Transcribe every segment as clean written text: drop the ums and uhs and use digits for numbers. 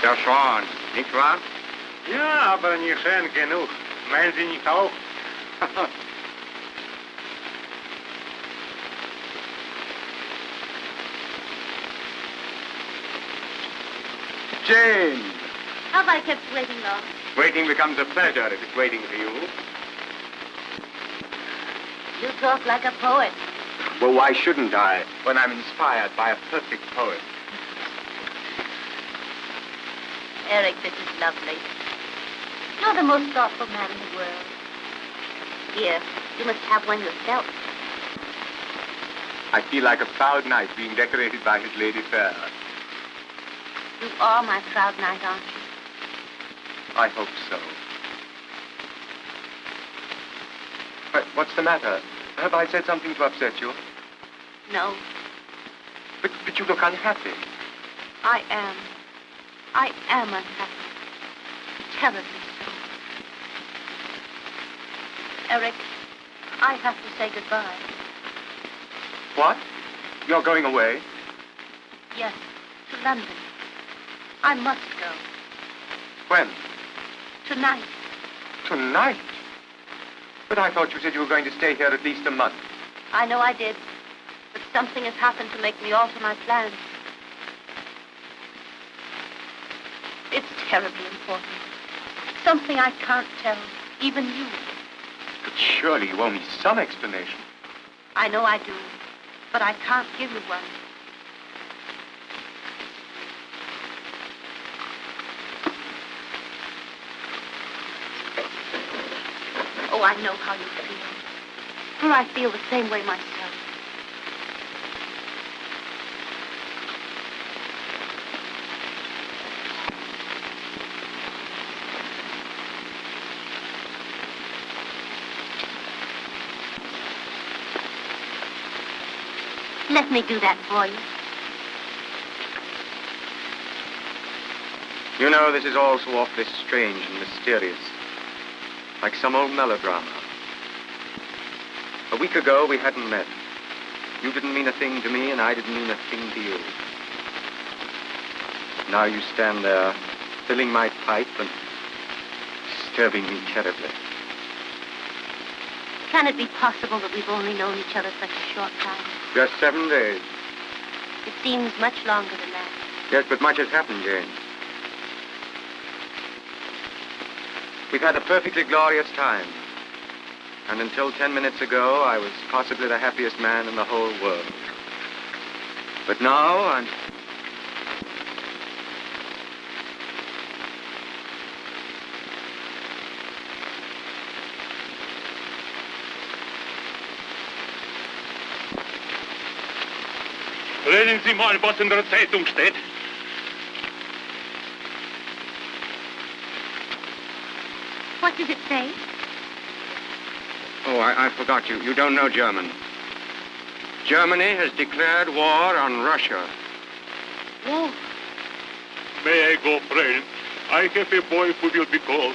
Ja schon, nicht wahr? Ja, aber nicht schön genug. Meinen Sie nicht auch? Jane! Have I kept waiting long? Waiting becomes a pleasure if it's waiting for you. You talk like a poet. Well, why shouldn't I, when I'm inspired by a perfect poet? Eric, this is lovely. You're the most thoughtful man in the world. Here, you must have one yourself. I feel like a proud knight being decorated by his lady fair. You are my proud knight, aren't you? I hope so. But what's the matter? Have I said something to upset you? No. But you look unhappy. I am. I am unhappy. Terribly so. Eric, I have to say goodbye. What? You're going away? Yes, to London. I must go. When? Tonight. Tonight? But I thought you said you were going to stay here at least a month. I know I did, but something has happened to make me alter my plans. It's terribly important. Something I can't tell, even you. But surely you owe me some explanation. I know I do, but I can't give you one. Oh, I know how you feel. For I feel the same way myself. Let me do that for you. You know, this is all so awfully strange and mysterious. Like some old melodrama. A week ago, we hadn't met. You didn't mean a thing to me, and I didn't mean a thing to you. Now you stand there, filling my pipe and disturbing me terribly. Can it be possible that we've only known each other such a short time? Just 7 days. It seems much longer than that. Yes, but much has happened, Jane. We've had a perfectly glorious time. And until 10 minutes ago, I was possibly the happiest man in the whole world. But now, I'm... Lesen Sie mal, was in der Zeitung steht. What does it say? Oh, I forgot you. You don't know German. Germany has declared war on Russia. War? May I go, friend? I have a boy who will be called.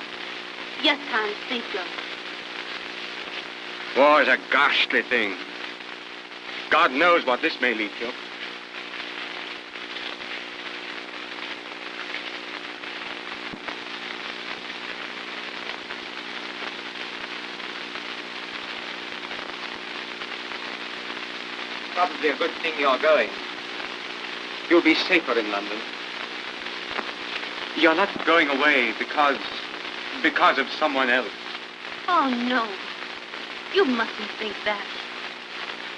Yes, Hans, think so. War is a ghastly thing. God knows what this may lead to. Probably a good thing you're going. You'll be safer in London. You're not going away because of someone else. Oh, no. You mustn't think that.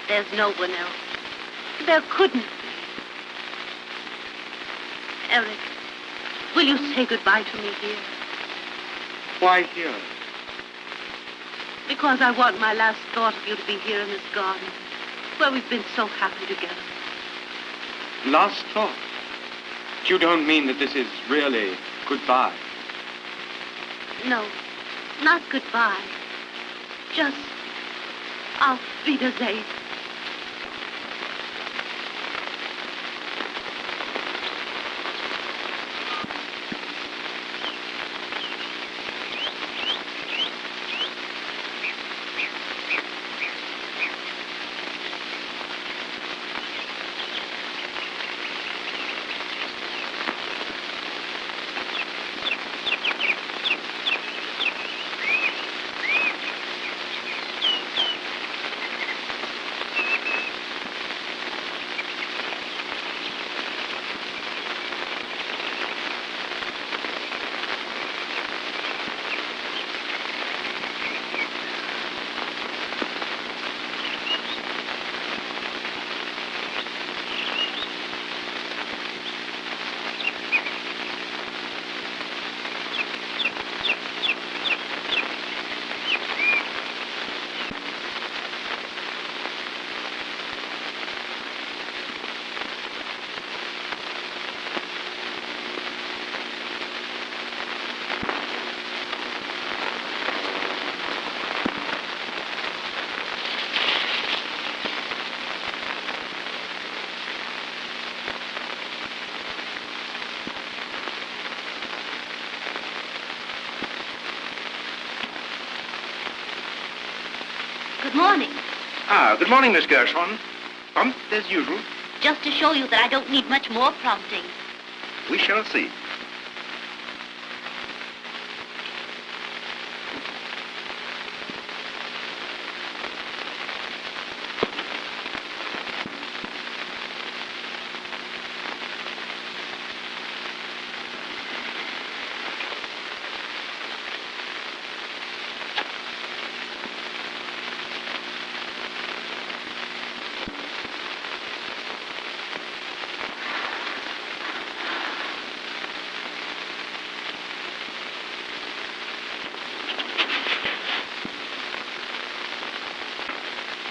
There's no one else. There couldn't be. Eric, will you say goodbye to me here? Why here? Because I want my last thought of you to be here in this garden, where we've been so happy together. Last thought? You don't mean that this is really goodbye? No, not goodbye. Just auf Wiedersehen. morning. Ah, good morning, Miss Gershon. Prompt as usual. Just to show you that I don't need much more prompting. We shall see.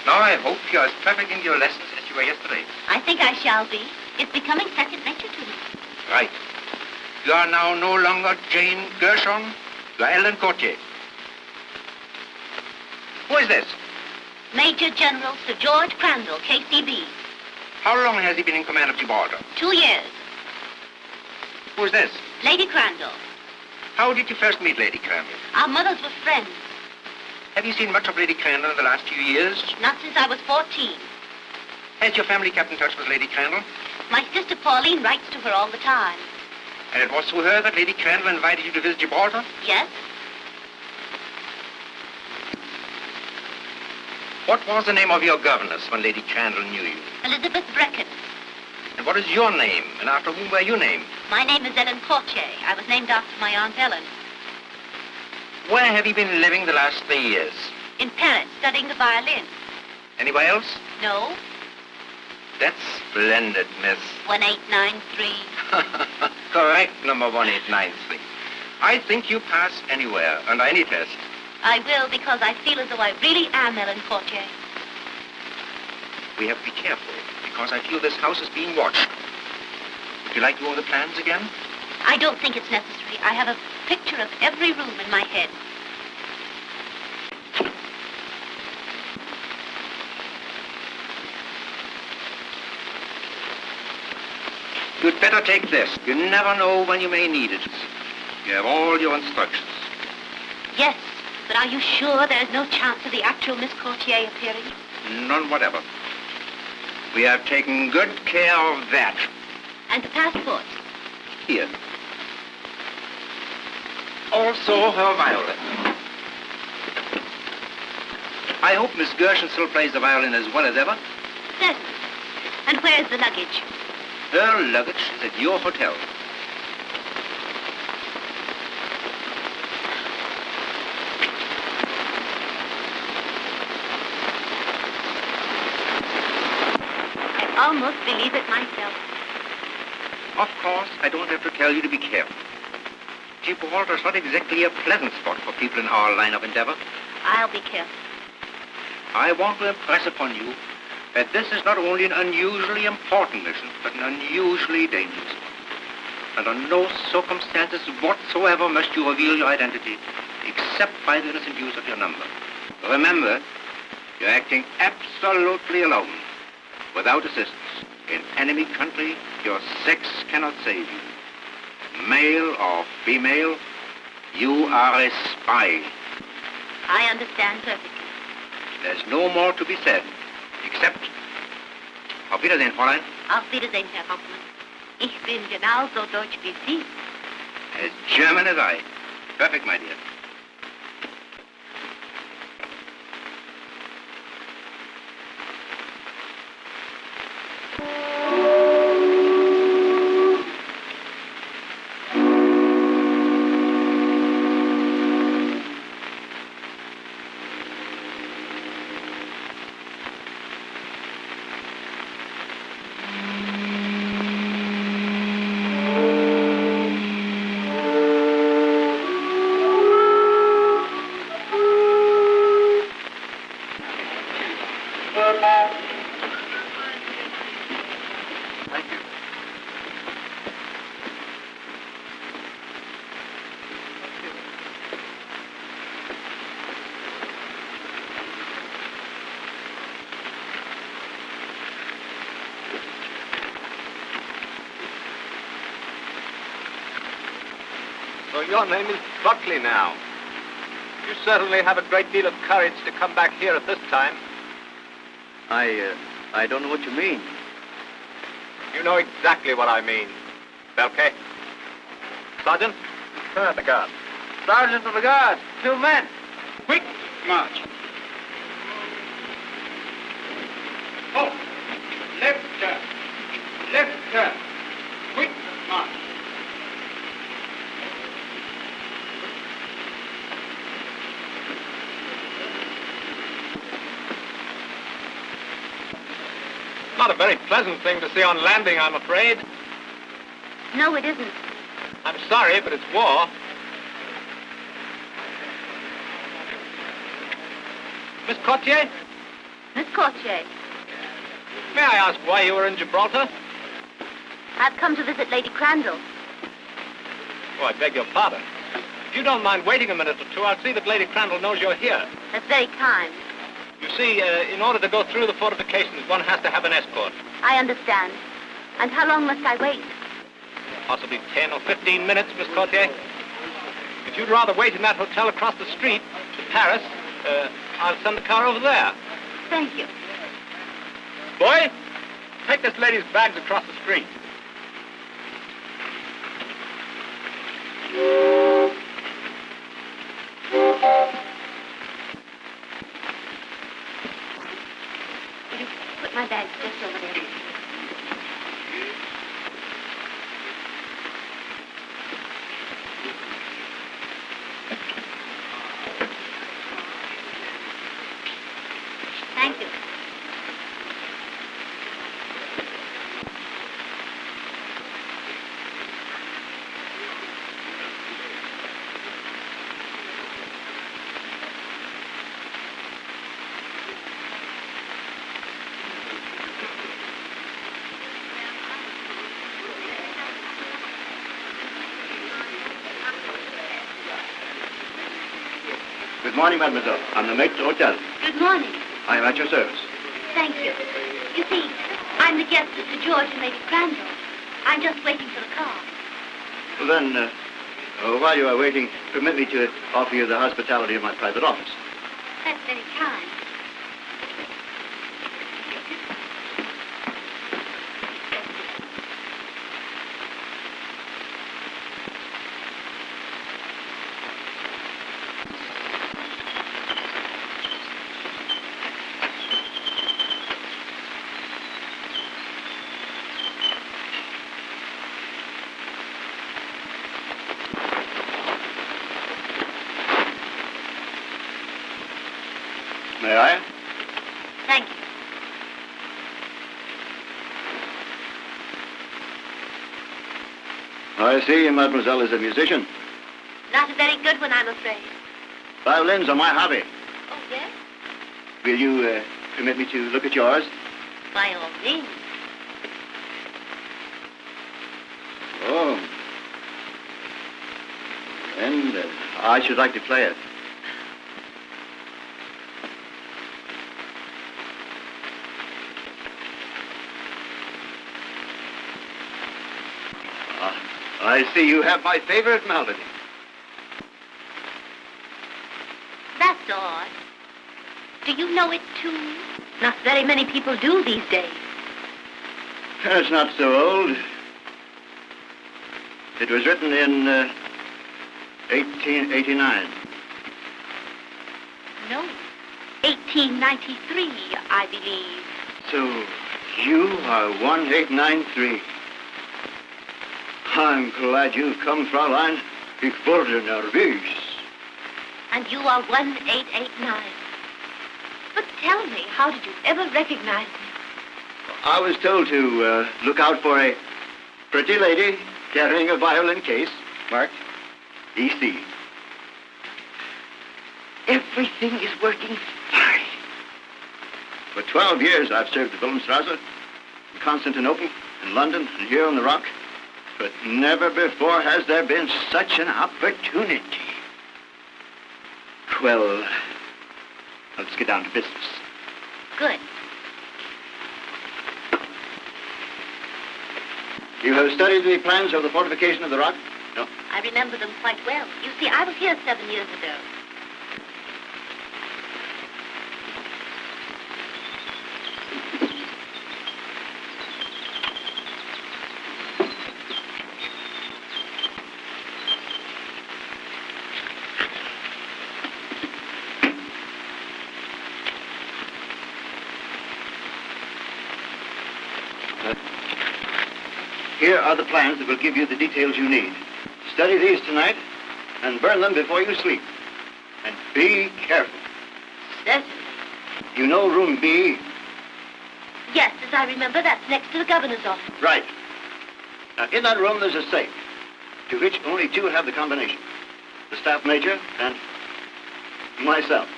Now, I hope you're as perfect in your lessons as you were yesterday. I think I shall be. It's becoming second nature to me. Right. You are now no longer Jane Gershon. You are Ellen Courtier. Who is this? Major General Sir George Crandall, KCB. How long has he been in command of Gibraltar? 2 years. Who is this? Lady Crandall. How did you first meet Lady Crandall? Our mothers were friends. Have you seen much of Lady Crandall in the last few years? Not since I was 14. Has your family kept in touch with Lady Crandall? My sister Pauline writes to her all the time. And it was through her that Lady Crandall invited you to visit Gibraltar? Yes? What was the name of your governess when Lady Crandall knew you? Elizabeth Brecken. And what is your name? And after whom were you named? My name is Ellen Courtier. I was named after my Aunt Ellen. Where have you been living the last 3 years? In Paris, studying the violin. Anywhere else? No? That's splendid, miss. 1893. Correct, number 1893. I think you pass anywhere, under any test. I will, because I feel as though I really am Ellen Courtier. We have to be careful, because I feel this house is being watched. Would you like to go over the plans again? I don't think it's necessary. I have a picture of every room in my head. You'd better take this. You never know when you may need it. You have all your instructions. Yes, but are you sure there's no chance of the actual Miss Courtier appearing? None whatever. We have taken good care of that. And the passport? Here. Also her violin. I hope Miss Gershon still plays the violin as well as ever. Certainly. And where's the luggage? Her luggage is at your hotel. I almost believe it myself. Of course, I don't have to tell you to be careful. Gibraltar's not exactly a pleasant spot for people in our line of endeavor. I'll be careful. I want to impress upon you that this is not only an unusually important mission, but an unusually dangerous one. Under no circumstances whatsoever must you reveal your identity, except by the innocent use of your number. Remember, you're acting absolutely alone, without assistance. In enemy country, your sex cannot save you. Male or female, you are a spy. I understand perfectly. There's no more to be said, except... Auf Wiedersehen, Fräulein. Auf Wiedersehen, Herr Hauptmann. Ich bin genauso deutsch wie Sie. As German as I. Perfect, my dear. So your name is Buckley now. You certainly have a great deal of courage to come back here at this time. I don't know what you mean. You know exactly what I mean. Belke? Sergeant, turn out the guard. Sergeant of the Guard, 2 men. Quick march. Oh, left turn. Left turn. Quick march. Not a very pleasant thing to see on landing, I'm afraid. No, it isn't. I'm sorry, but it's war. Miss Courtier, Miss Courtier, may I ask why you were in Gibraltar? I've come to visit Lady Crandall. Oh, I beg your pardon. If you don't mind waiting a minute or two, I'll see that Lady Crandall knows you're here. That's very kind. You see, in order to go through the fortifications, one has to have an escort. I understand. And how long must I wait? Possibly 10 or 15 minutes, Miss Courtier. If you'd rather wait in that hotel across the street to Paris, I'll send the car over there. Thank you. Boy, take this lady's bags across the street. Will you put my bags just over there? Thank you. Good morning, mademoiselle. I'm the mate of the hotel. Good morning. I am at your service. Thank you. You see, I'm the guest of Sir George and Lady Crandall. I'm just waiting for the car. Well, then, while you are waiting, permit me to offer you the hospitality of my private office. That's very kind. May I? Thank you. I see mademoiselle is a musician. Not a very good one, I'm afraid. Violins are my hobby. Oh, yes? Will you permit me to look at yours? By all means. Oh. And I should like to play it. I see you have my favorite melody. That's odd. Do you know it, too? Not very many people do these days. It's not so old. It was written in 1889. No. 1893, I believe. So you are 1893. I'm glad you've come, Fraulein. Ich wurde nervös. And you are 1889. But tell me, how did you ever recognize me? I was told to look out for a pretty lady carrying a violin case marked EC. Everything is working fine. For 12 years, I've served at Wilhelmstrasse, in Constantinople, in London, and here on the Rock. But never before has there been such an opportunity. Well, let's get down to business. Good. You have studied the plans of the fortification of the Rock? No? I remember them quite well. You see, I was here 7 years ago. Here are the plans that will give you the details you need. Study these tonight and burn them before you sleep. And be careful. Certainly. You know room B? Yes, as I remember, that's next to the governor's office. Right. Now, in that room, there's a safe, to which only two have the combination. The staff major and myself.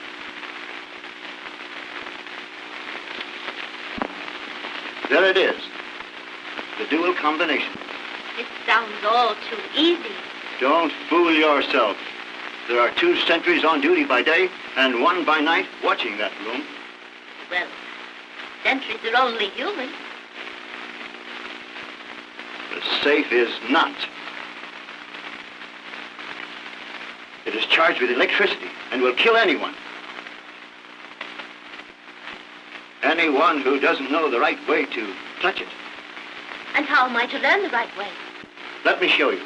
There it is. The dual combination. It sounds all too easy. Don't fool yourself. There are 2 sentries on duty by day and 1 by night watching that room. Well, sentries are only human. The safe is not. It is charged with electricity and will kill anyone. Anyone who doesn't know the right way to touch it. And how am I to learn the right way? Let me show you.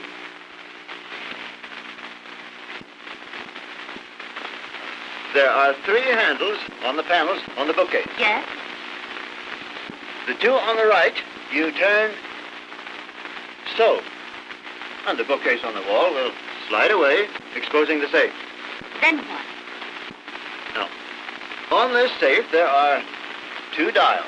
There are 3 handles on the panels on the bookcase. Yes? The 2 on the right, you turn so. And the bookcase on the wall will slide away, exposing the safe. Then what? Now, on this safe, there are 2 dials.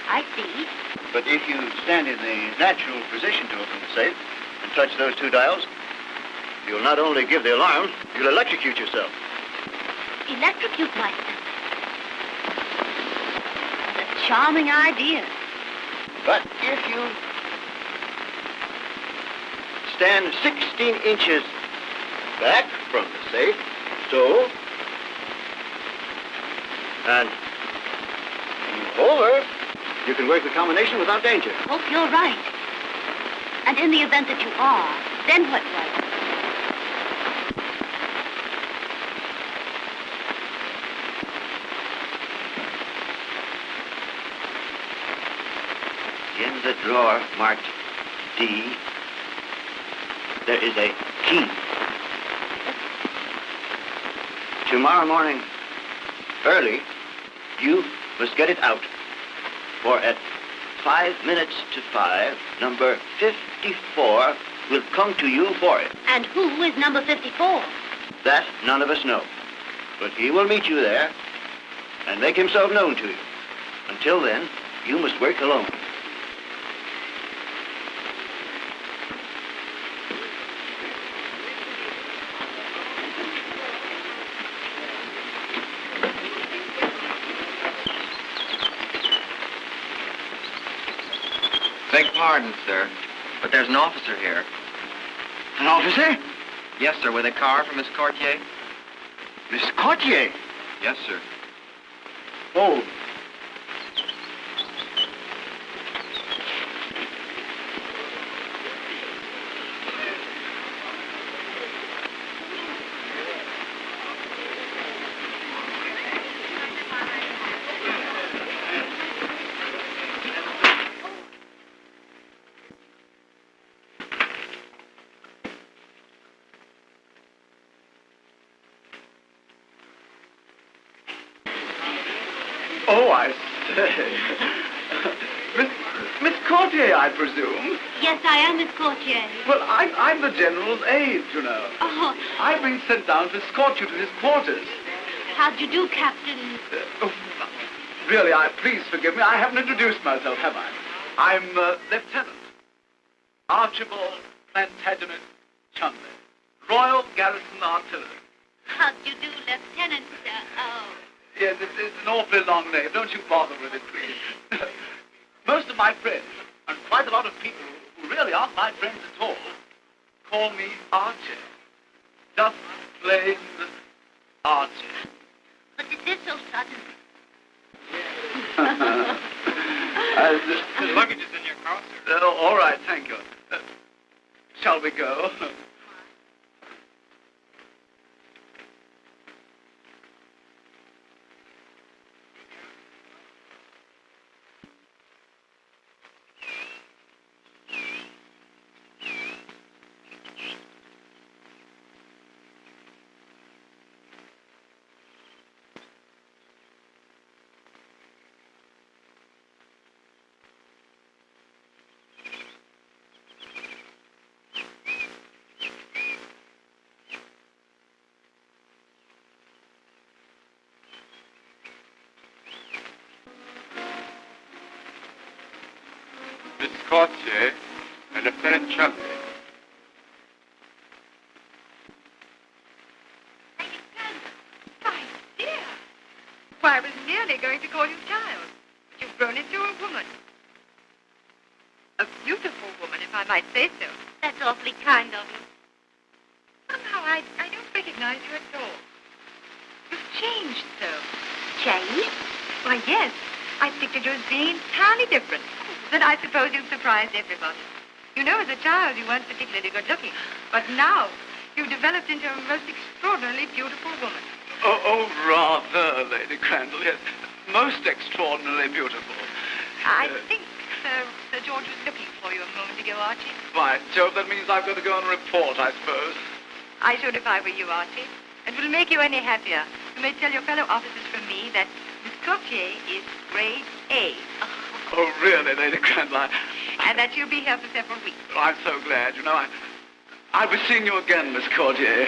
I see. But if you stand in the natural position to open the safe and touch those 2 dials, you'll not only give the alarm, you'll electrocute yourself. Electrocute myself. That's a charming idea. But if you stand 16 inches back from the safe, so, and move over, you can work the combination without danger. Hope you're right. And in the event that you are, then what do I do? In the drawer marked D, there is a key. Tomorrow morning, early, you must get it out. For at 5 minutes to 5, number 54 will come to you for it. And who is number 54? That none of us know. But he will meet you there and make himself known to you. Until then, you must work alone. Beg pardon, sir, but there's an officer here. An officer? Yes, sir, with a car for Miss Courtier. Miss Courtier? Yes, sir. Oh. Oh, I say. Miss Courtier, I presume? Yes, I am Miss Courtier. Well, I'm the General's aide, you know. Oh, I've been sent down to escort you to his quarters. how'd you do, Captain? Really, please forgive me. I haven't introduced myself, have I? I'm Lieutenant Archibald Plantagenet Chumley, Royal Garrison Artillery. How'd you do, Lieutenant? Yes, it's an awfully long name. Don't you bother with it, please. Most of my friends, and quite a lot of people who really aren't my friends at all, call me Archie. Just plain Archie. But is this so sudden? The luggage is in your car, sir. All right, thank you. Shall we go? Courtier and Lieutenant Chumley. My dear. Why, I was nearly going to call you child. But you've grown into a woman. A beautiful woman, if I might say so. That's awfully kind of you. Somehow I don't recognize you at all. You've changed so. Changed? Why, yes. I pictured you as being entirely different. Then I suppose you've surprised everybody. You know, as a child, you weren't particularly good-looking. But now, you've developed into a most extraordinarily beautiful woman. Oh, rather, Lady Crandall. Yes, most extraordinarily beautiful. I think Sir George was looking for you a moment ago, Archie. By Jove, that means I've got to go and report, I suppose. I should if I were you, Archie. It will make you any happier. You may tell your fellow officers from me that Miss Courtier is grade A. Oh, really, Lady Crandall? And that she'll be here for several weeks. I'm so glad. You know, I'll be seeing you again, Miss Courtier.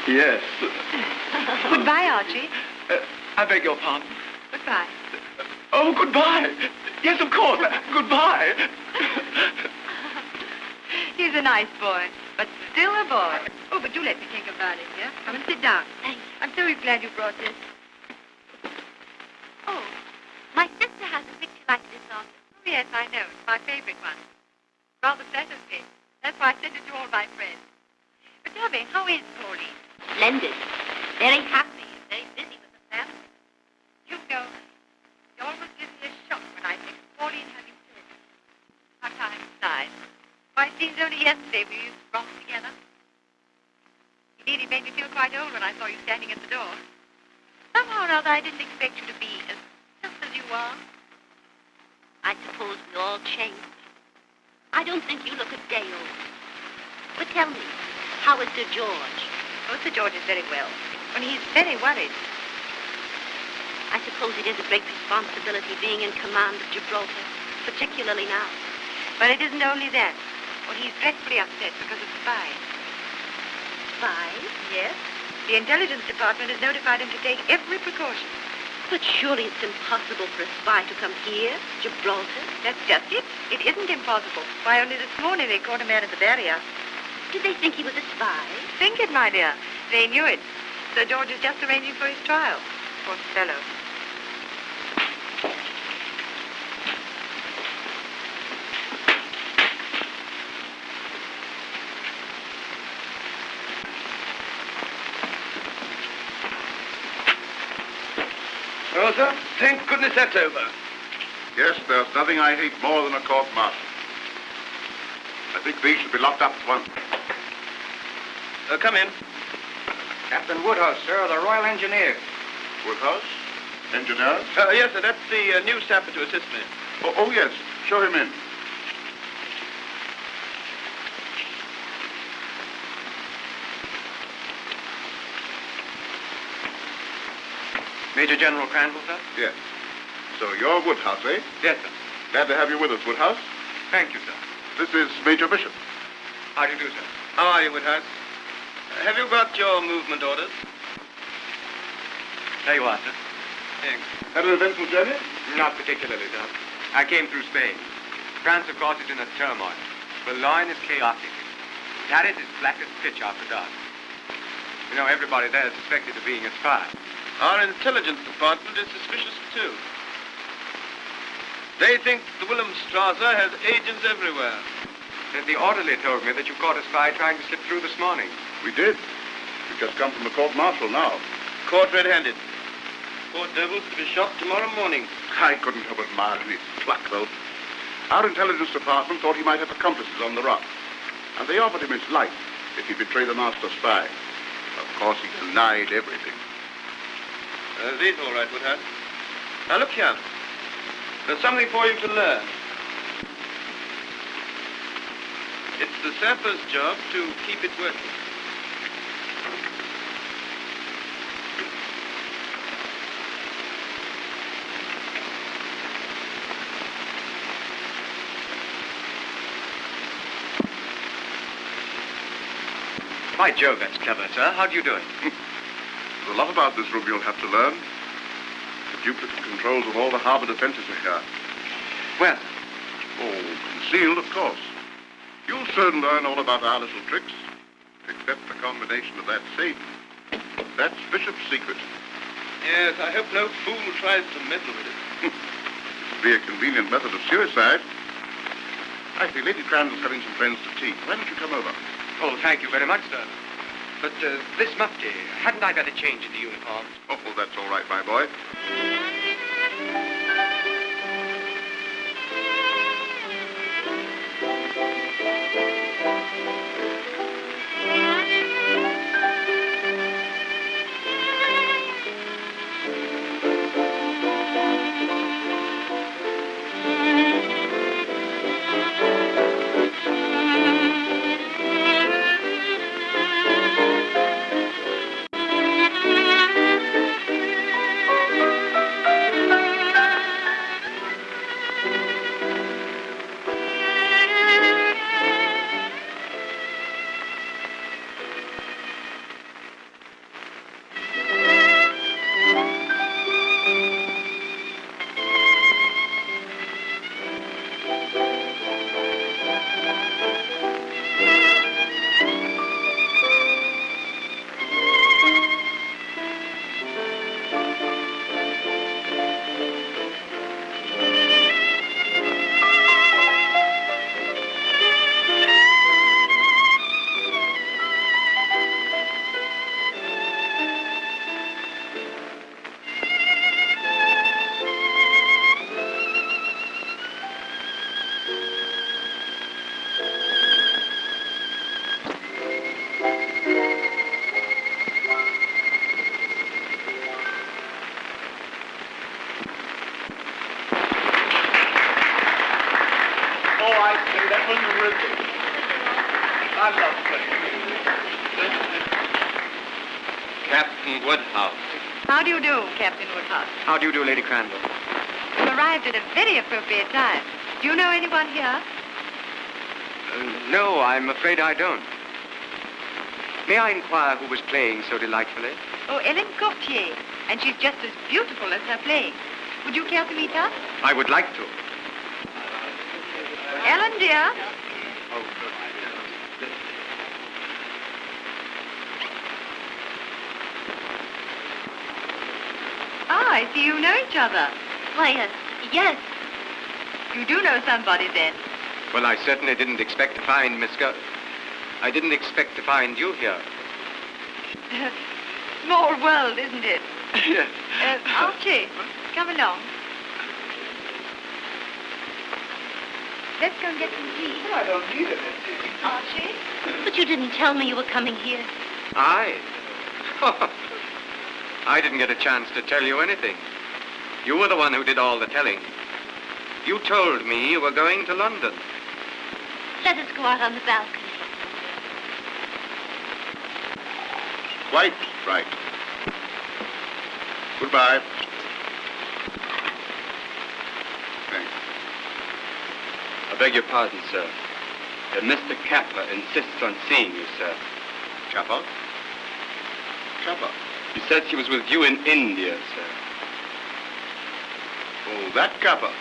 Yes. Goodbye, Archie. I beg your pardon. Goodbye. Oh, goodbye. Yes, of course. Goodbye. He's a nice boy, but still a boy. Oh, but do let me take a violin here. Come and sit down. Thanks. I'm so glad you brought this. Oh, my sister has a picture like this of you. Oh, yes, I know. It's my favorite one. Rather flatters me. That's why I sent it to all my friends. But tell me, how is Pauline? Splendid. Very happy and very busy with the family. You know, it almost gives me a shock when I think of Pauline having children. How time flies. Why, it seems only yesterday we used to romp together. Indeed, it made me feel quite old when I saw you standing at the door. Somehow or other, I didn't expect you to be as just as you are. I suppose we all change. I don't think you look a day old. But tell me, how is Sir George? Oh, Sir George is very well. Only he's very worried. I suppose it is a great responsibility being in command of Gibraltar, particularly now. But it isn't only that. Well, he's dreadfully upset because of spies. Spies? Yes. The intelligence department has notified him to take every precaution. But surely it's impossible for a spy to come here, Gibraltar. That's just it. It isn't impossible. Why, only this morning they caught a man at the barrier. Did they think he was a spy? Think it, my dear. They knew it. Sir George is just arranging for his trial. Poor fellow. Well, sir, thank goodness that's over. Yes, there's nothing I hate more than a court-martial. I think these should be locked up at once. Come in. Captain Woodhouse, sir, of the Royal Engineers. Woodhouse? Engineers? Yes, sir, that's the new sapper to assist me. Oh, yes. Show him in. Major General Crandall, sir? Yes. So you're Woodhouse, eh? Yes, sir. Glad to have you with us, Woodhouse. Thank you, sir. This is Major Bishop. How do you do, sir? How are you, Woodhouse? Have you got your movement orders? There you are, sir. Thanks. Had an eventful journey? Not particularly, sir. I came through Spain. France, of course, is in a turmoil. Boulogne is chaotic. Paris is black as pitch after dark. You know, everybody there is suspected of being a spy. Our intelligence department is suspicious, too. They think the Wilhelmstrasse has agents everywhere. The orderly told me that you caught a spy trying to slip through this morning. We did. We've just come from the court-martial now. Caught red-handed. Poor devil's to be shot tomorrow morning. I couldn't help admiring his pluck, though. Our intelligence department thought he might have accomplices on the rock. And they offered him his life if he betrayed the master spy. Of course, he denied everything. These all right, Woodhouse. Now, look here. There's something for you to learn. It's the sapper's job to keep it working. By Jove, that's clever, sir. How do you do it? There's a lot about this room you'll have to learn. The duplicate controls of all the harbor defenses are here. Well, Oh, Concealed, of course. You'll soon learn all about our little tricks, except the combination of that Satan. That's Bishop's secret. Yes, I hope no fool tries to meddle with it. It'd be a convenient method of suicide. I see Lady Crandall's having some friends to tea. Why don't you come over? Oh, thank you very much, sir. But this mufti, hadn't I better change into uniform? Oh, that's all right, my boy. Captain Woodhouse. How do you do, Captain Woodhouse? How do you do, Lady Crandall? You arrived at a very appropriate time. Do you know anyone here? No, I'm afraid I don't. May I inquire who was playing so delightfully? Oh, Ellen Courtier. And she's just as beautiful as her playing. Would you care to meet her? I would like to. Ellen, dear. Oh, good. Ah, I see you know each other. Why, yes. You do know somebody, then. Well, I certainly didn't expect to find I didn't expect to find you here. Small world, isn't it? Yes. Archie, come along. Let's go and get some tea. I don't need it. Archie? But you didn't tell me you were coming here. I didn't get a chance to tell you anything. You were the one who did all the telling. You told me you were going to London. Let us go out on the balcony. Quite right. Goodbye. Thanks. I beg your pardon, sir. Mr. Kappa insists on seeing you, sir. Kappa? Kappa? He says he was with you in India, sir. Oh, that Kappa.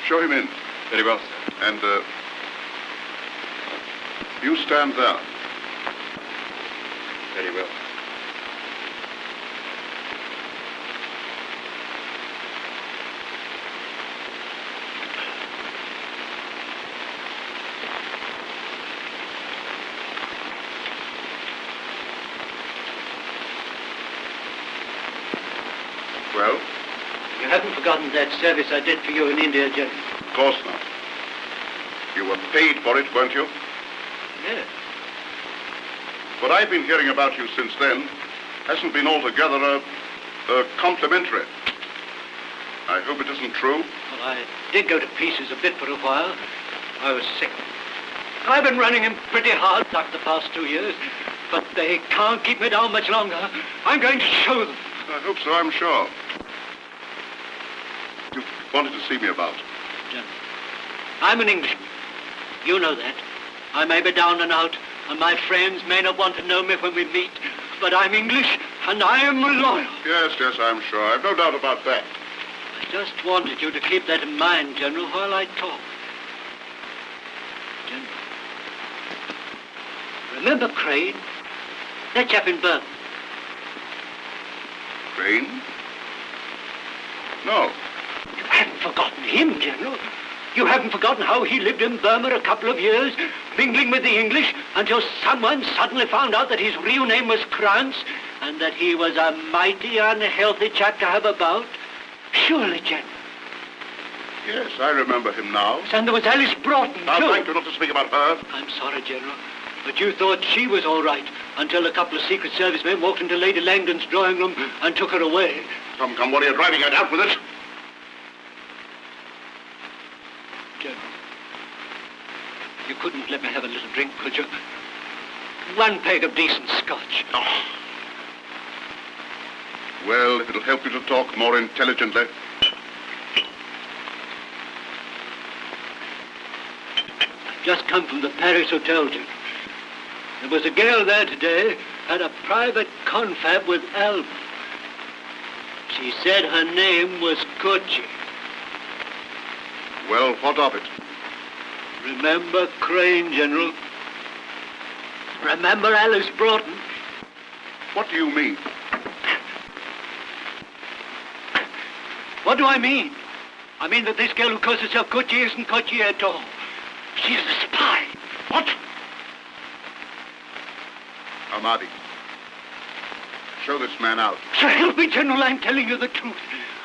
Show him in. Very well, sir. And, you stand there. Very well. Well, You haven't forgotten that service I did for you in India, General? of course not. You were paid for it, weren't you? Yes. What I've been hearing about you since then hasn't been altogether complimentary. I hope it isn't true. Well, I did go to pieces a bit for a while. I was sick. I've been running him pretty hard for the past 2 years, but they can't keep me down much longer. I'm going to show them. I hope so, I'm sure. You wanted to see me about. General, I'm an Englishman. You know that. I may be down and out, and my friends may not want to know me when we meet, but I'm English, and I am loyal. Yes, I'm sure. I've no doubt about that. Just wanted you to keep that in mind, General, while I talk. General. Remember Crane? That chap in Burma. Crane? No. You haven't forgotten him, General. You haven't forgotten how he lived in Burma a couple of years, mingling with the English, until someone suddenly found out that his real name was Krantz, and that he was a mighty unhealthy chap to have about. Surely, General. Yes, I remember him now. And there was Alice Broughton, Now, too. thank you not to speak about her. I'm sorry, General, but you thought she was all right until a couple of Secret Service men walked into Lady Langdon's drawing room and took her away. Come, what are you driving at? Out with it. General, you couldn't let me have a little drink, could you? One peg of decent scotch. Oh. Well, if it'll help you to talk more intelligently. Just come from the Paris Hotel, General. There was a girl there today, had a private confab with Alva. She said her name was Kochi. Well, what of it? Remember Crane, General? Remember Alice Broughton? What do you mean? What do I mean? I mean that this girl who calls herself Kochi isn't Kochi at all. She's a spy. What? Ahmadi, show this man out. So help me, General, I'm telling you the truth.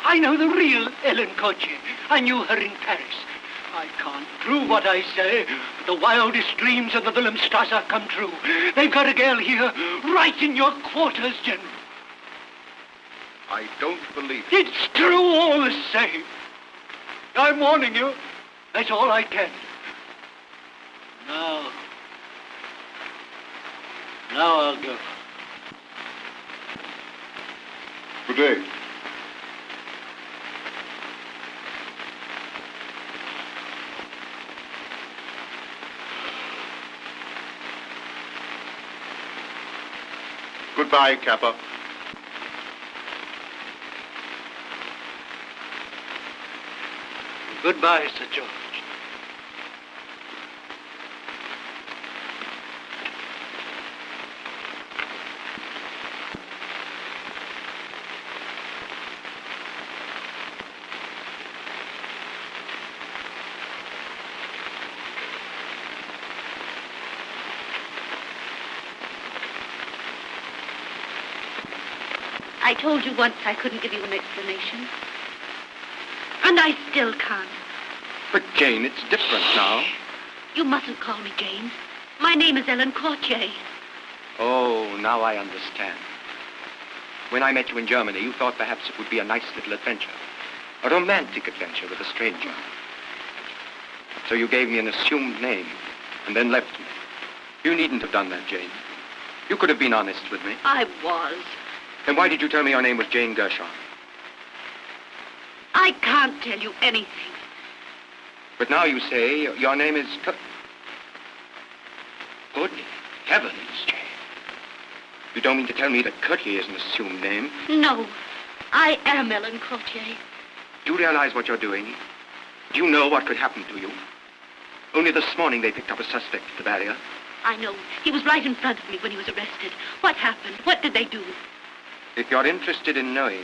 I know the real Ellen Kochi. I knew her in Paris. I can't prove what I say, but the wildest dreams of the Wilhelmstrasse come true. They've got a girl here, right in your quarters, General. I don't believe it. It's true all the same. I'm warning you. That's all I can. Now I'll go. Good day. Goodbye, Kappa. Goodbye, Sir George. I told you once I couldn't give you an explanation. And I still can't. But, Jane, it's different now. You mustn't call me Jane. My name is Ellen Courtier. Oh, now I understand. When I met you in Germany, you thought perhaps it would be a nice little adventure. A romantic adventure with a stranger. So you gave me an assumed name and then left me. You needn't have done that, Jane. You could have been honest with me. I was. Then why did you tell me your name was Jane Gershon? I can't tell you anything. But now you say your name is... Good heavens, Jane. You don't mean to tell me that Curtly is an assumed name? No, I am Ellen Courtier. Do you realize what you're doing? Do you know what could happen to you? Only this morning they picked up a suspect at the barrier. I know. He was right in front of me when he was arrested. What happened? What did they do? If you're interested in knowing,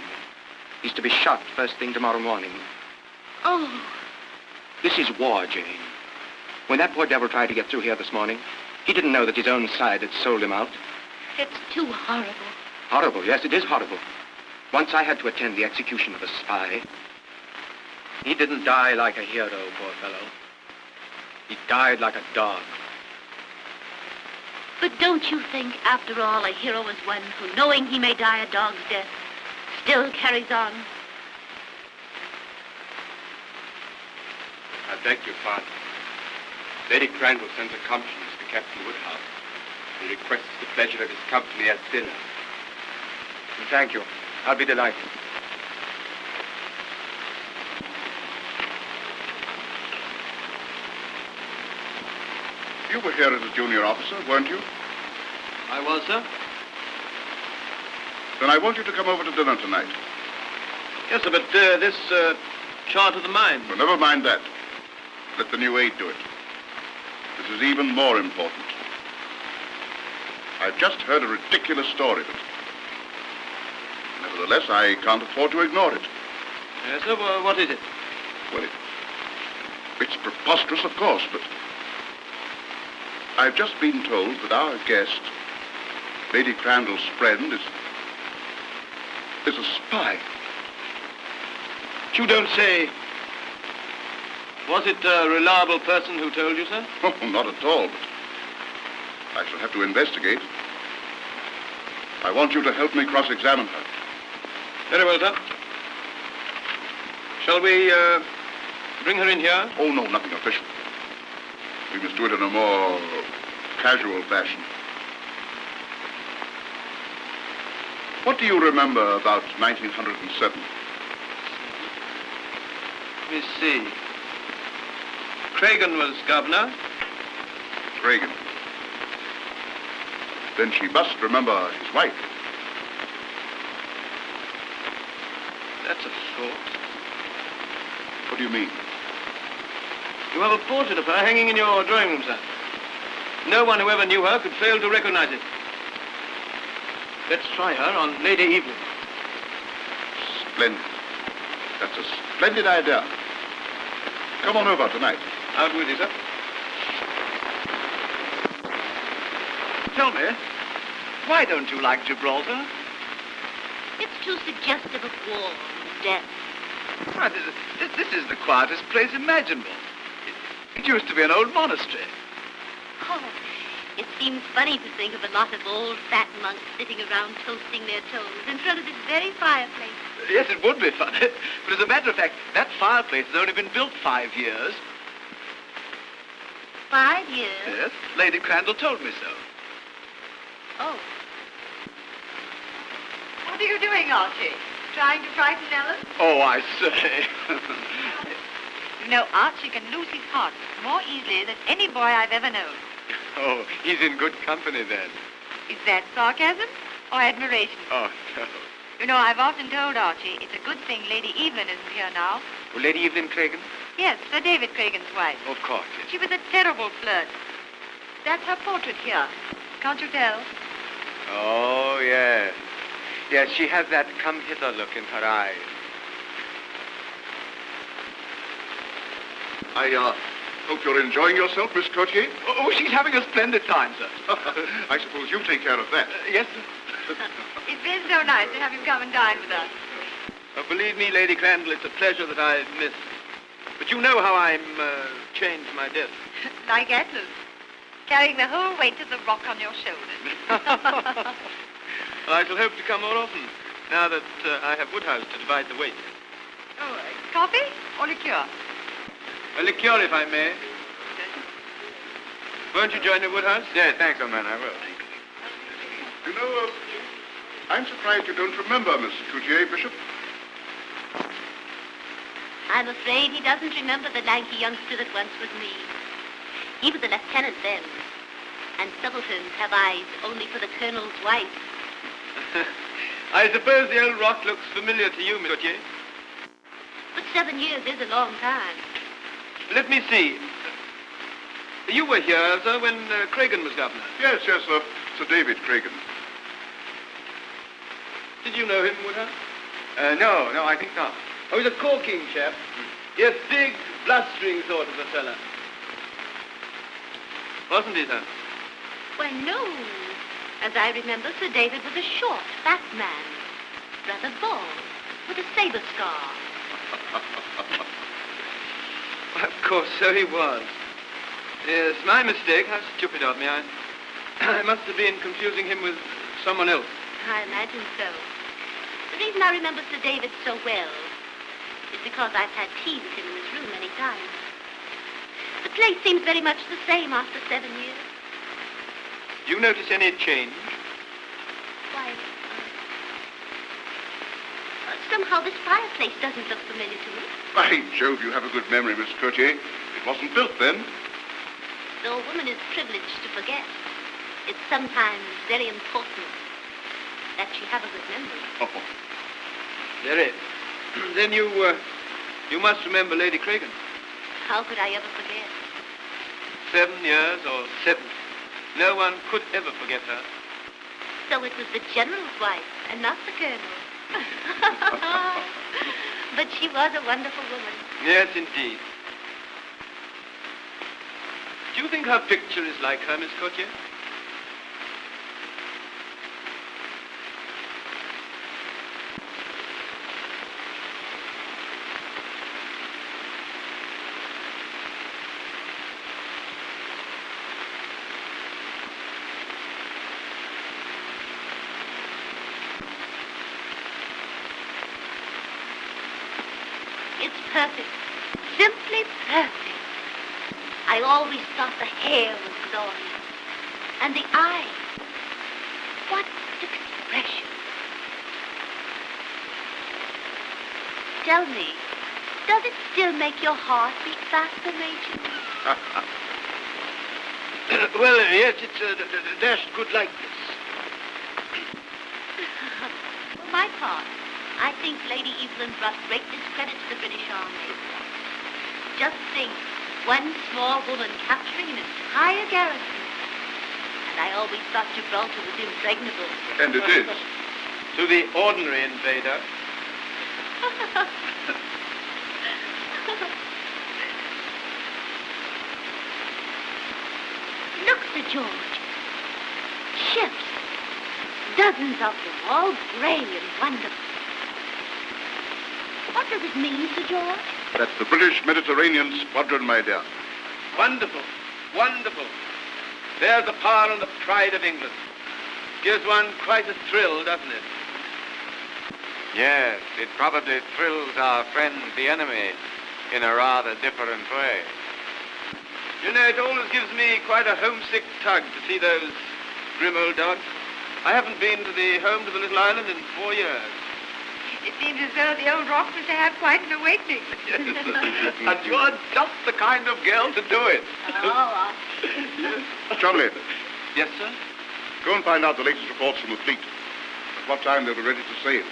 he's to be shot first thing tomorrow morning. Oh. This is war, Jane. When that poor devil tried to get through here this morning, he didn't know that his own side had sold him out. It's too horrible. Horrible, yes, it is horrible. Once I had to attend the execution of a spy. He didn't die like a hero, poor fellow. He died like a dog. But don't you think, after all, a hero is one who, knowing he may die a dog's death, still carries on? I beg your pardon. Lady Crandall sends her compliments to Captain Woodhouse and requests the pleasure of his company at dinner. Thank you. I'll be delighted. You were here as a junior officer, weren't you? I was, sir. Then I want you to come over to dinner tonight. Yes, sir, but this chart of the mine. Well, never mind that. Let the new aide do it. This is even more important. I've just heard a ridiculous story, but nevertheless, I can't afford to ignore it. Yes, sir. Well, what is it? Well, it's preposterous, of course, but I've just been told that our guest, Lady Crandall's friend, is a spy. You don't say. Was it a reliable person who told you, sir? Oh, not at all, but I shall have to investigate. I want you to help me cross-examine her. Very well, sir. Shall we bring her in here? Oh, no, nothing official. We must do it in a more casual fashion. What do you remember about 1907? Let me see. Cragen was governor. Cragen. Then she must remember his wife. That's a thought. What do you mean? You have a portrait of her hanging in your drawing room, sir. No one who ever knew her could fail to recognize it. Let's try her on Lady Evelyn. Splendid. That's a splendid idea. Come on over tonight. Out with you, sir. Tell me, why don't you like Gibraltar? It's too suggestive of war and death. Why, this is the quietest place imaginable. It used to be an old monastery. Oh, it seems funny to think of a lot of old fat monks sitting around toasting their toes in front of this very fireplace. Yes, it would be funny. But as a matter of fact, that fireplace has only been built 5 years. 5 years? Yes, Lady Crandall told me so. Oh. What are you doing, Archie? Trying to frighten Ellen? Oh, I say. You know, Archie can lose his heart more easily than any boy I've ever known. Oh, he's in good company then. Is that sarcasm or admiration? Oh, no. You know, I've often told Archie it's a good thing Lady Evelyn isn't here now. Oh, Lady Evelyn Cragen? Yes, Sir David Cragen's wife. Of course, yes. She was a terrible flirt. That's her portrait here. Can't you tell? Oh, yes. Yes, she has that come-hither look in her eyes. I hope you're enjoying yourself, Miss Cotier. Oh, she's having a splendid time, sir. I suppose you take care of that. Yes, sir. It's been so nice to have you come and dine with us. Oh, believe me, Lady Crandall, it's a pleasure that I've missed. But you know how I'm chained to my desk. Like Atlas, carrying the whole weight of the rock on your shoulders. Well, I shall hope to come more often, now that I have Woodhouse to divide the weight. Oh, coffee or liqueur? A liqueur, if I may. Won't you join me, Woodhouse? Yes, thanks, old man, I will. You know, I'm surprised you don't remember Miss Coutier, Bishop. I'm afraid he doesn't remember the lanky youngster that once was me. He was a lieutenant then, and subalterns have eyes only for the colonel's wife. I suppose the old rock looks familiar to you, Miss Coutier. But 7 years is a long time. Let me see. You were here, sir, when Cragen was governor. Yes, Sir David Cragen. Did you know him, Woodhouse? No, I think not. Oh, he's a corking chap. Yes, big, blustering sort of a fella. Wasn't he, sir? Why, no. As I remember, Sir David was a short, fat man, rather bald, with a saber scar. Well, of course, so he was. Yes, my mistake. How stupid of me. I must have been confusing him with someone else. I imagine so. The reason I remember Sir David so well is because I've had tea with him in this room many times. The place seems very much the same after 7 years. Do you notice any change? Why, somehow this fireplace doesn't look familiar to me. By Jove, you have a good memory, Miss Coutier. It wasn't built then. Though a woman is privileged to forget, it's sometimes very important that she have a good memory. Oh. Very. Then you You must remember Lady Cragen. How could I ever forget? 7 years or 70. No one could ever forget her. So it was the general's wife and not the colonel. But she was a wonderful woman. Yes, indeed. Do you think her picture is like her, Miss Courtier? It's perfect. Simply perfect. I always thought the hair was glorious. And the eyes. What expression. Tell me, does it still make your heart beat faster, Major? Well, yes, it's a dashed good likeness. For my part, I think Lady Evelyn brought great discredit to the British Army. Just think, one small woman capturing an entire garrison. And I always thought Gibraltar was impregnable. And it is. To the ordinary invader. Look, Sir George. Ships. Dozens of them, all gray and wonderful. What does it mean, Sir George? That's the British Mediterranean Squadron, my dear. Wonderful. Wonderful. There's the power and the pride of England. Gives one quite a thrill, doesn't it? Yes, it probably thrills our friend the enemy in a rather different way. You know, it always gives me quite a homesick tug to see those grim old dogs. I haven't been to the home to the little island in 4 years. It seems as though the old rock was to have quite an awakening. And you're just the kind of girl to do it. Oh, Chumley, Yes, sir? go and find out the latest reports from the fleet. At what time they'll be ready to sail.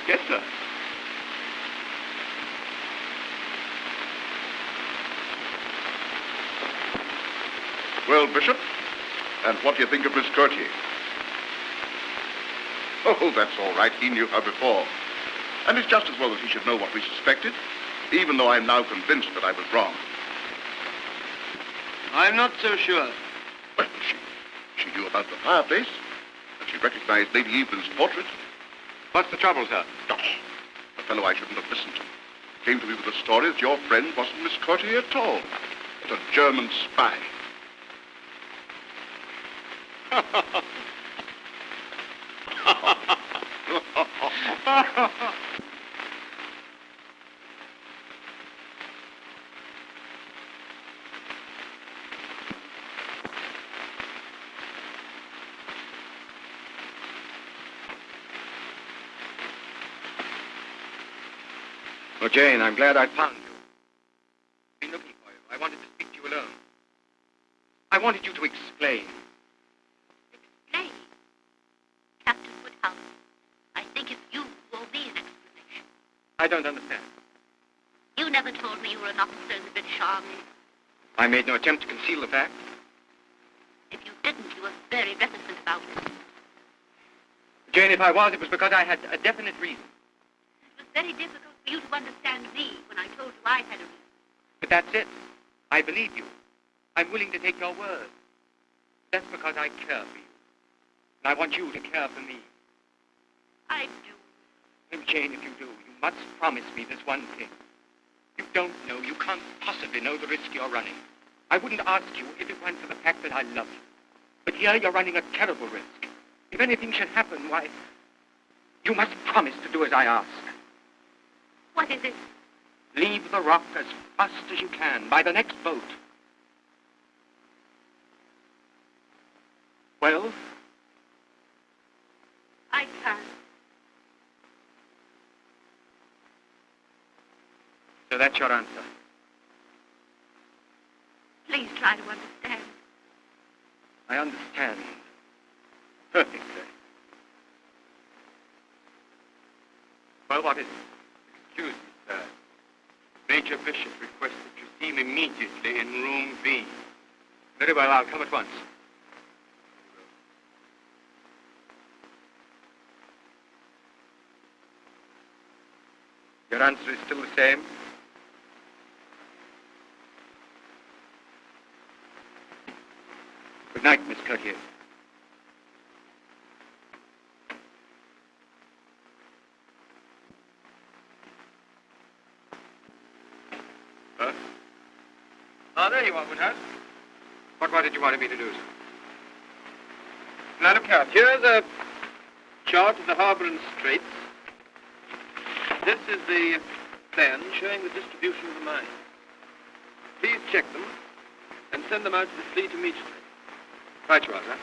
Yes, sir. Well, Bishop, and what do you think of Miss Courtier? Oh, that's all right. He knew her before. And it's just as well that he should know what we suspected, even though I'm now convinced that I was wrong. I'm not so sure. Well, she knew about the fireplace, and she recognized Lady Evelyn's portrait. What's the trouble, sir? Oh, a fellow I shouldn't have listened to. Came to me with the story that your friend wasn't Miss Courtier at all, but a German spy. Well, Jane, I'm glad I found you. I've been looking for you. I wanted to speak to you alone. I wanted you to explain. Explain. Captain Woodhouse, I think it's you who owe me an explanation. I don't understand. You never told me you were an officer in the British Army. I made no attempt to conceal the fact. If you didn't, you were very reticent about it. Jane, if I was, it was because I had a definite reason. It was very difficult for you to understand me when I told you I had a reason. But that's it. I believe you. I'm willing to take your word. That's because I care for you. And I want you to care for me. I do. And Jane, if you do, you must promise me this one thing. You don't know, you can't possibly know the risk you're running. I wouldn't ask you if it weren't for the fact that I love you. But here you're running a terrible risk. If anything should happen, why, you must promise to do as I ask. What is it? Leave the rock as fast as you can, by the next boat. Well? I can't. So that's your answer. Please try to understand. I understand. Perfectly. Well, what is it? Excuse me, sir. Major Bishop requests that you see him immediately in room B. Very well, I'll come at once. Your answer is still the same? Good night, Miss Courtier. Huh? There you are, Woodhouse. What did you want me to do, sir? Now, look here. Here's a chart of the harbor and straits. This is the plan showing the distribution of the mines. Please check them and send them out to the fleet immediately. Right you are, sir.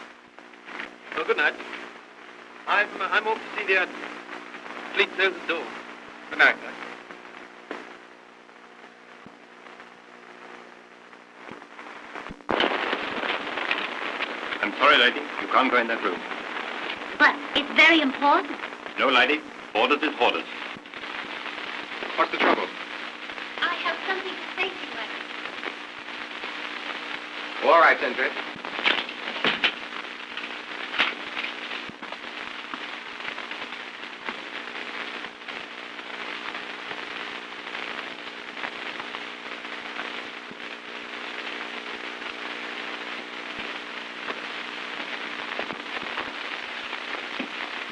Well, good night. I'm off to see the admiral. Fleet's out the door. Good night, sir. I'm sorry, lady. You can't go in that room. But it's very important. No, lady. Orders is orders. What's the trouble? I have something to say to you, Eric. All right, Sentry.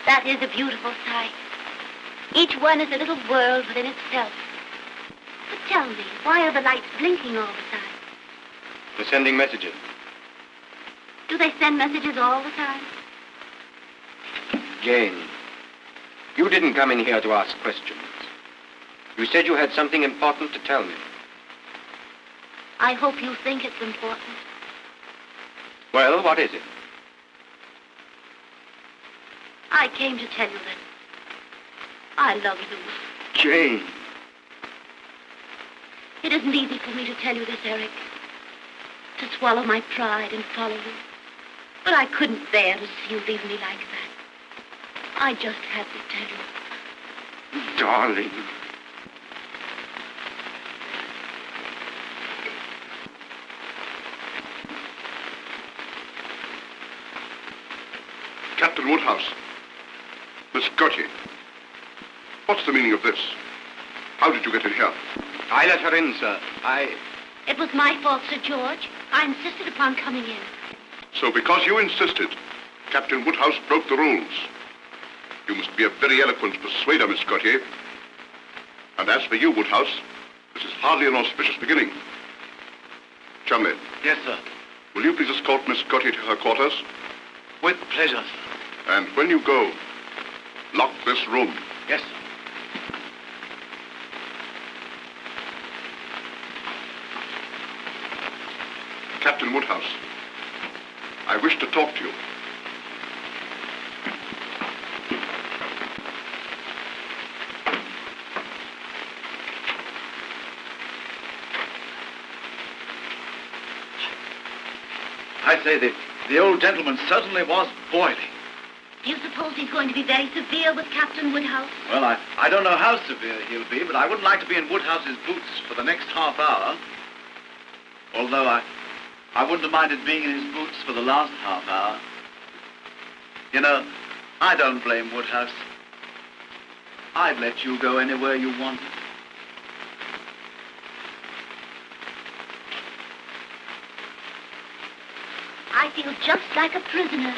That is a beautiful sight. Each one is a little world within itself. But tell me, why are the lights blinking all the time? We're sending messages. Do they send messages all the time? Jane, you didn't come in here to ask questions. You said you had something important to tell me. I hope you think it's important. Well, what is it? I came to tell you that I love you. Jane. It isn't easy for me to tell you this, Eric. To swallow my pride and follow you. But I couldn't bear to see you leave me like that. I just had to tell you. Darling. Captain Woodhouse. Miss Gautier. What's the meaning of this? How did you get in here? I let her in, sir. It was my fault, Sir George. I insisted upon coming in. So because you insisted, Captain Woodhouse broke the rules. You must be a very eloquent persuader, Miss Gautier. And as for you, Woodhouse, this is hardly an auspicious beginning. Chumley. Yes, sir. Will you please escort Miss Gautier to her quarters? With pleasure, sir. And when you go, lock this room. Yes, sir. Captain Woodhouse, I wish to talk to you. I say, the old gentleman certainly was boiling. Do you suppose he's going to be very severe with Captain Woodhouse? Well, I don't know how severe he'll be, but I wouldn't like to be in Woodhouse's boots for the next half hour. Although I wouldn't have minded being in his boots for the last half hour. You know, I don't blame Woodhouse. I'd let you go anywhere you wanted. I feel just like a prisoner,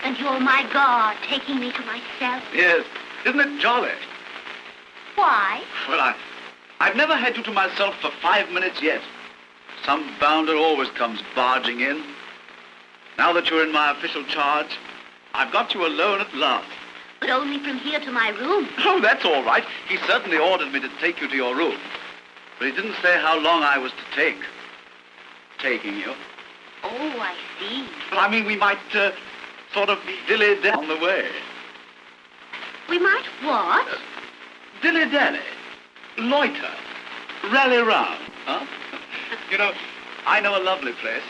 and you're my guard, taking me to myself. Yes, isn't it jolly? Why? Well, I've never had you to myself for 5 minutes yet. Some bounder always comes barging in. Now that you're in my official charge, I've got you alone at last. But only from here to my room. Oh, that's all right. He certainly ordered me to take you to your room. But he didn't say how long I was to take. Taking you. Oh, I see. But I mean, we might sort of dilly-dally on the way. We might what? Dilly-dally. Loiter. Rally round, huh? You know, I know a lovely place.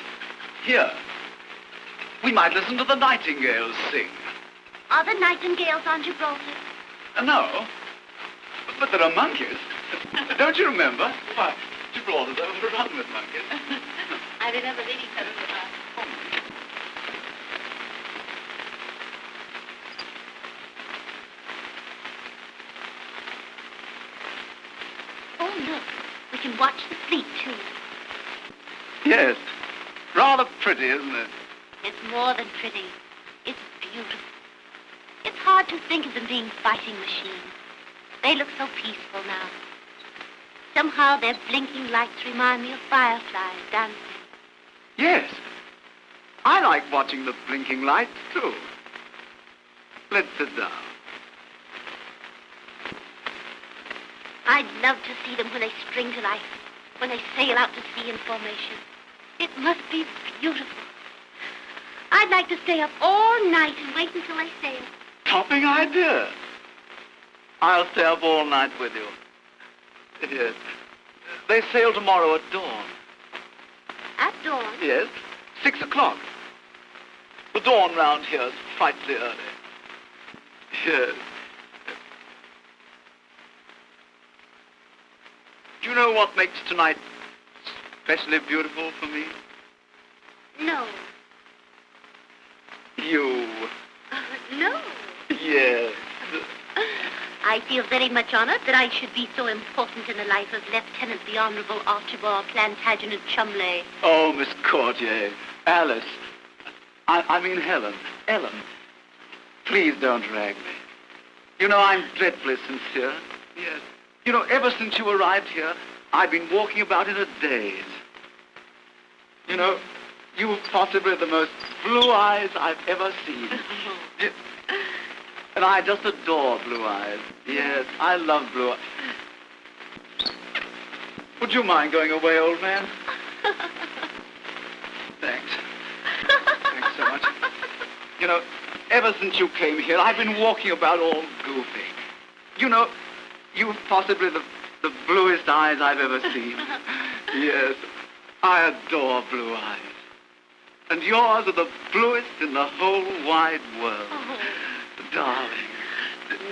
Here. We might listen to the nightingales sing. Are there nightingales on Gibraltar? No. But there are monkeys. Don't you remember? Why, Gibraltar's overrun with monkeys. I remember reading something about it. Oh, look. We can watch the fleet, too. Yes. Rather pretty, isn't it? It's more than pretty. It's beautiful. It's hard to think of them being fighting machines. They look so peaceful now. Somehow their blinking lights remind me of fireflies dancing. Yes. I like watching the blinking lights, too. Let's sit down. I'd love to see them when they spring to life, when they sail out to sea in formation. It must be beautiful. I'd like to stay up all night and wait until they sail. Topping idea. I'll stay up all night with you. Yes. They sail tomorrow at dawn. At dawn? Yes. 6 o'clock. The dawn round here is frightfully early. Yes. Do you know what makes tonight especially beautiful for me? No. You. No. Yes. I feel very much honored that I should be so important in the life of Lieutenant the Honorable Archibald Plantagenet Chumley. Oh, Miss Courtier. Alice. I mean Helen. Ellen. Please don't drag me. You know, I'm dreadfully sincere. Yes. You know, ever since you arrived here, I've been walking about in a daze. You know, you've possibly the most blue eyes I've ever seen. And I just adore blue eyes. Yes, I love blue eyes. Would you mind going away, old man? Thanks. Thanks so much. You know, ever since you came here, I've been walking about all goofy. You know, you've possibly the bluest eyes I've ever seen. Yes, I adore blue eyes. And yours are the bluest in the whole wide world. Oh. Darling.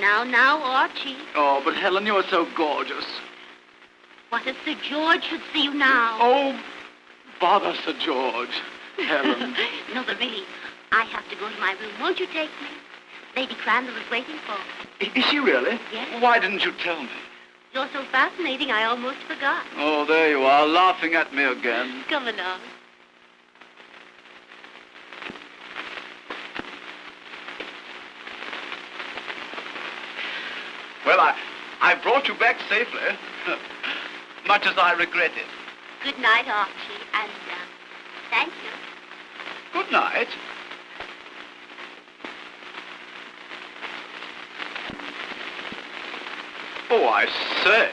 Now, Archie. Oh, but Helen, you're so gorgeous. What if Sir George should see you now? Oh, bother Sir George. Helen. No, but really, I have to go to my room. Won't you take me? Lady Crandall is waiting for me. Is she really? Yes. Why didn't you tell me? You're so fascinating, I almost forgot. Oh, there you are, laughing at me again. Come along. Well, I brought you back safely, much as I regret it. Good night, Archie, and thank you. Good night. Oh, I say.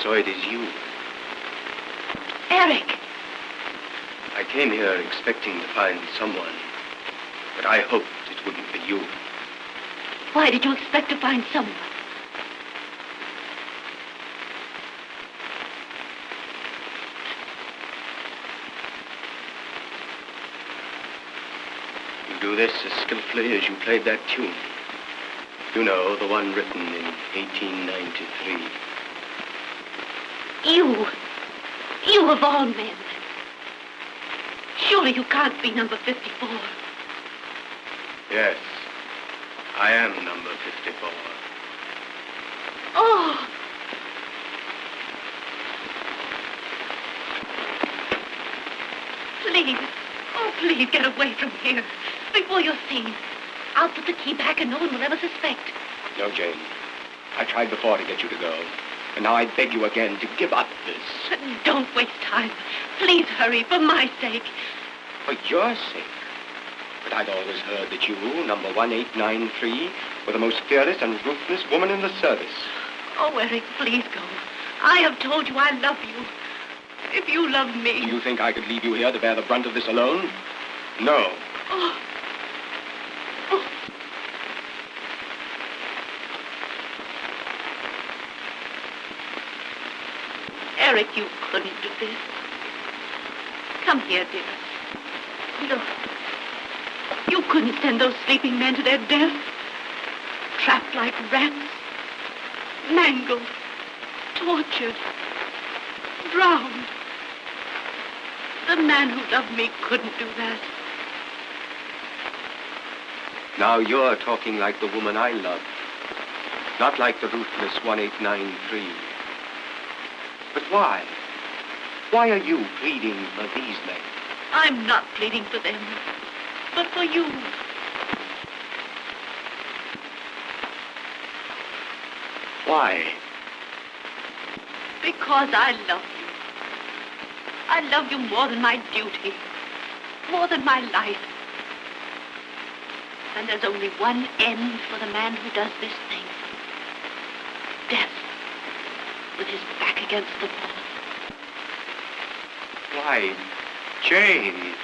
So it is you. Eric! I came here expecting to find someone, but I hoped it wouldn't be you. Why did you expect to find someone? You do this as skillfully as you played that tune. You know, the one written in 1893. You of all men. Surely you can't be number 54. Yes, I am number 54. Oh! Please, oh, please get away from here before you're seen. I'll put the key back and no one will ever suspect. No, Jane. I tried before to get you to go. And now I beg you again to give up this. Don't waste time. Please hurry, for my sake. For your sake? But I'd always heard that you, number 1893, were the most fearless and ruthless woman in the service. Oh, Eric, please go. I have told you I love you. If you love me... Do you think I could leave you here to bear the brunt of this alone? No. Oh. Eric, you couldn't do this. Come here, dearest. Look. You couldn't send those sleeping men to their death. Trapped like rats. Mangled. Tortured. Drowned. The man who loved me couldn't do that. Now you're talking like the woman I loved. Not like the ruthless 1893. But why? Why are you pleading for these men? I'm not pleading for them, but for you. Why? Because I love you. I love you more than my duty, more than my life. And there's only one end for the man who does this thing. Death, with his back against the wall. Why, Jane?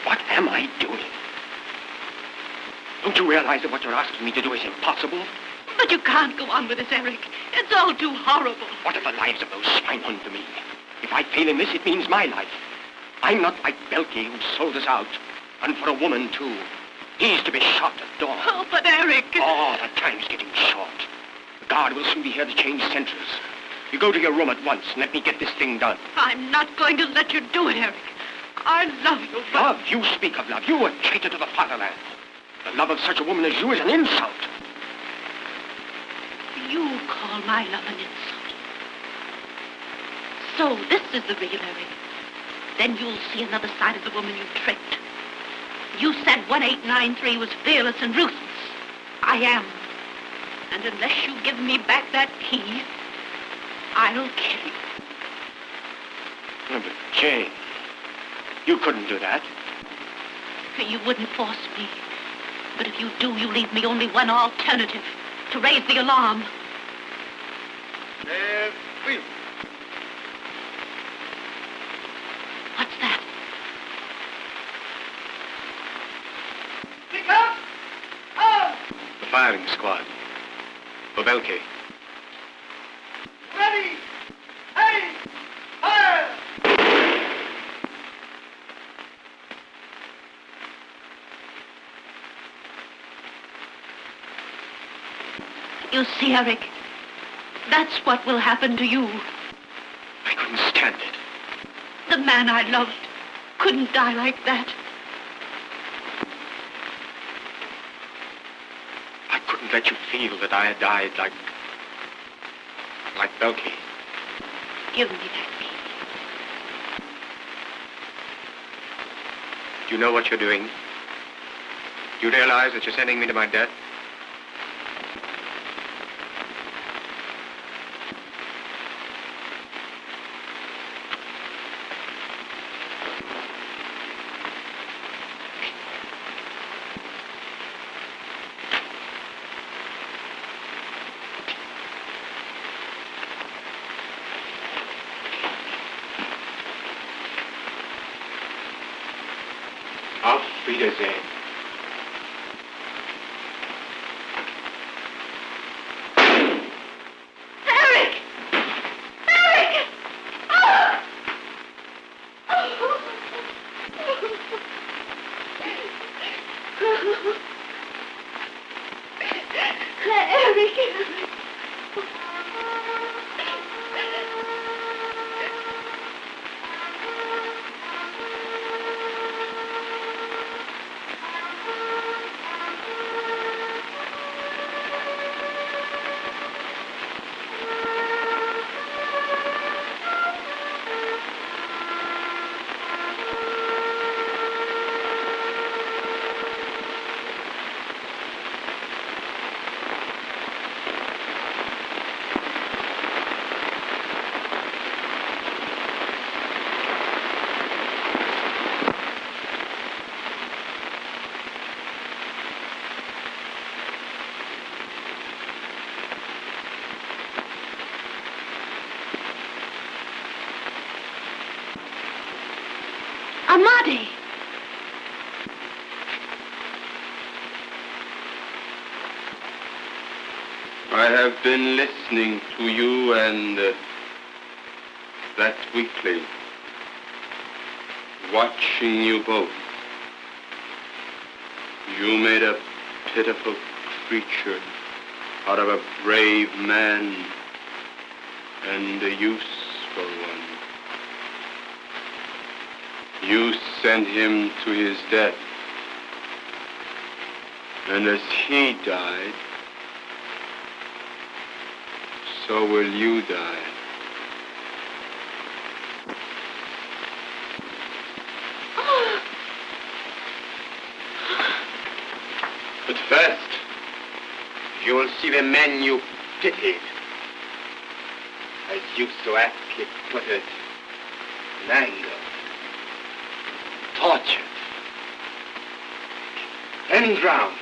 What am I doing? Don't you realize that what you're asking me to do is impossible? But you can't go on with this, Eric. It's all too horrible. What if the lives of those swine hunt to me? If I fail in this, it means my life. I'm not like Belkey, who sold us out. And for a woman, too. He's to be shot at dawn. Oh, but Eric... Oh, the time's getting short. The guard will soon be here to change sentries. You go to your room at once and let me get this thing done. I'm not going to let you do it, Eric. I love you, but... Love? You speak of love. You a traitor to the fatherland. The love of such a woman as you is an insult. You call my love an insult. So this is the real Eric. Then you'll see another side of the woman you tricked. You said 1893 was fearless and ruthless. I am. And unless you give me back that key, I'll kill you. Oh, but Jane, you couldn't do that. You wouldn't force me. But if you do, you leave me only one alternative. To raise the alarm. What's that? Pick up! Out! The firing squad. For Belkey. Ready! Aim! Fire! You see, Eric, that's what will happen to you. I couldn't stand it. The man I loved couldn't die like that. I couldn't let you feel that I had died like Belkey. Give me that key. Do you know what you're doing? Do you realize that you're sending me to my death? Wiedersehen. Eric! Eric! Oh! Eric! Amadi! I have been listening to you and that weakling, watching you both. You made a pitiful creature out of a brave man and a useful one. You sent him to his death, and as he died, so will you die. But first, you will see the men you pitied, as you so aptly put it, in anger, tortured, and drowned.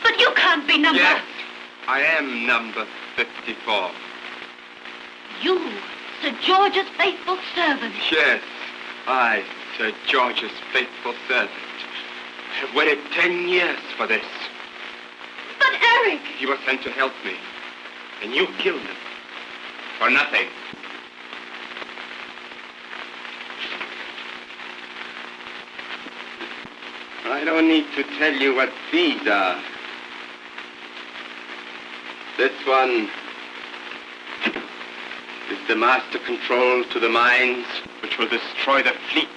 But you can't be number... Yes, I am number 54. You, Sir George's faithful servant. Yes, I, Sir George's faithful servant, have waited 10 years for this. But Eric! You were sent to help me, and you killed him. For nothing. I don't need to tell you what these are. This one is the master control to the mines which will destroy the fleet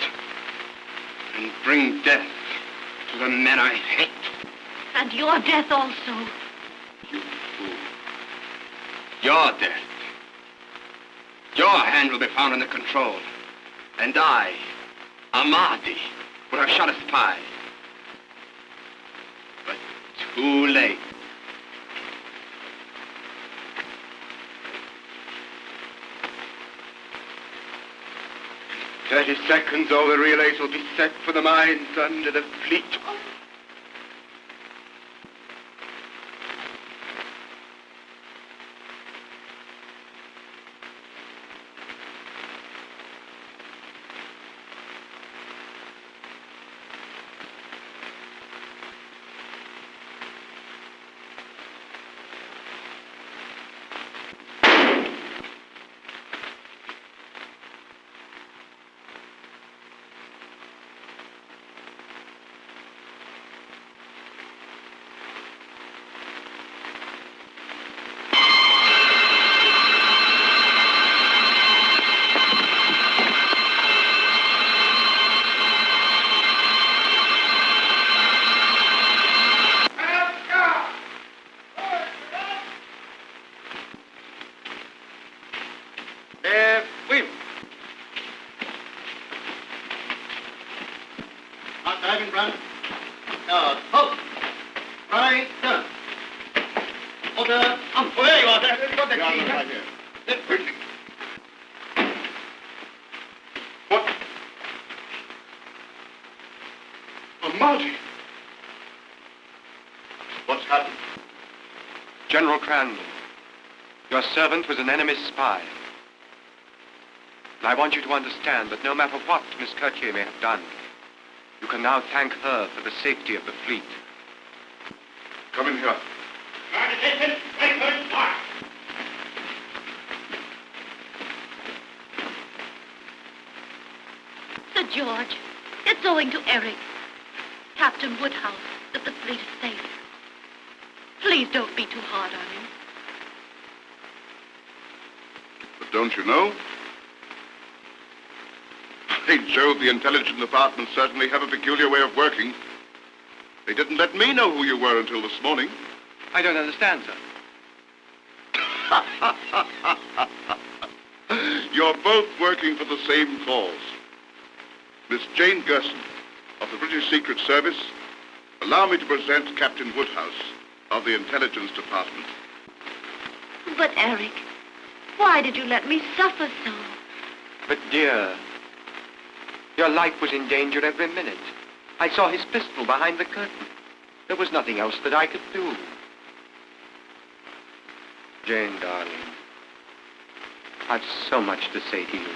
and bring death to the men I hate. And your death also. You fool. Your death. Your hand will be found in the control. And I, Amadi, would have shot a spy. But too late. In 30 seconds, all the relays will be set for the mines under the fleet. Order. Where you are there? Got the Yeah, key. right here. Then quickly. What? Oh, Marty. What's happened? General Crandall, your servant was an enemy spy. And I want you to understand that no matter what Miss Kirchier may have done, you can now thank her for the safety of the fleet. Come in here. Sir George, it's owing to Eric, Captain Woodhouse, that the fleet is safe. Please don't be too hard on him. But don't you know? By Jove, the intelligence department certainly have a peculiar way of working. They didn't let me know who you were until this morning. I don't understand, sir. You're both working for the same cause. Miss Jane Gerson, of the British Secret Service, allow me to present Captain Woodhouse of the Intelligence Department. But, Eric, why did you let me suffer so? But, dear, your life was in danger every minute. I saw his pistol behind the curtain. There was nothing else that I could do. Jane, darling, I've so much to say to you.